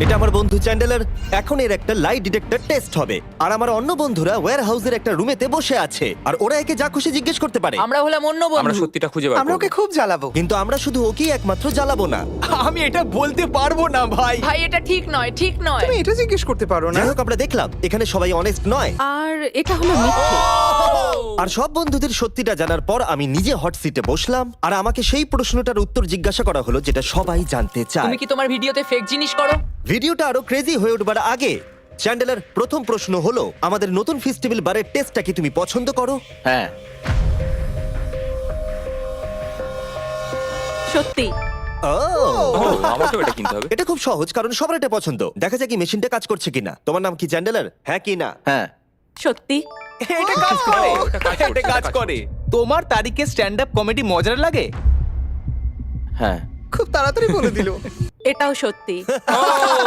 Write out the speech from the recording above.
এটা আমার বন্ধু চ্যান্ডেলার। এখন এর একটা লাই ডিটেক্টর টেস্ট হবে। আর আমার অন্য বন্ধুরা ওয়্যার হাউসের একটা রুমেতে বসে আছে, আর ওরা একে যা খুশি জিজ্ঞেস করতে পারে। আমরা হলাম অন্য আমরা বন্ধু। সত্যিটা খুঁজে বার আমরা করব। ওকে খুব জ্বালাবো। কিন্তু আমরা শুধু ওকেই একমাত্র জ্বালাবো না। আমি এটা বলতে পারবো না ভাই। ভাই এটা ঠিক নয়, ঠিক নয়। তুমি এটা জিজ্ঞেস করতে পারো না। যাই হোক, আমরা দেখলাম এখানে সবাই অনেস্ট নয়। আর এটা হলো মিথ্যে। আর সব বন্ধুদের সত্যিটা জানার পর আমি নিজে হট সিটে বসলাম, আর আমাকে সেই প্রশ্নটার উত্তর জিজ্ঞাসা করা হলো যেটা সবাই জানতে চায়। তুমি কি তোমার ভিডিওতে ফেক জিনিস করো? ভিডিওটা আরো ক্রেজি হয়ে উঠবার আগে চ্যান্ডেলার, প্রথম প্রশ্ন হলো, আমাদের নতুন ফেস্টিভ্যাল বারের টেস্টটা কি তুমি পছন্দ করো? হ্যাঁ। সত্যি। ও, আমাকেও এটা কিনতে হবে। এটা খুব সহজ, কারণ সবার এটা পছন্দ। দেখা যাক কি মেশিনটা কাজ করছে কিনা। তোমার নাম কি চ্যান্ডেলার? হ্যাঁ কি না? হ্যাঁ। সত্যি। এটা কাজ করে, এটা কাজ করছে, এটা কাজ এটা কাজ করে। তোমার তারিখে স্ট্যান্ড আপ কমেডি মজার লাগে? হ্যাঁ। খুব তাড়াতাড়ি বলে দিল। এটাও সত্যি।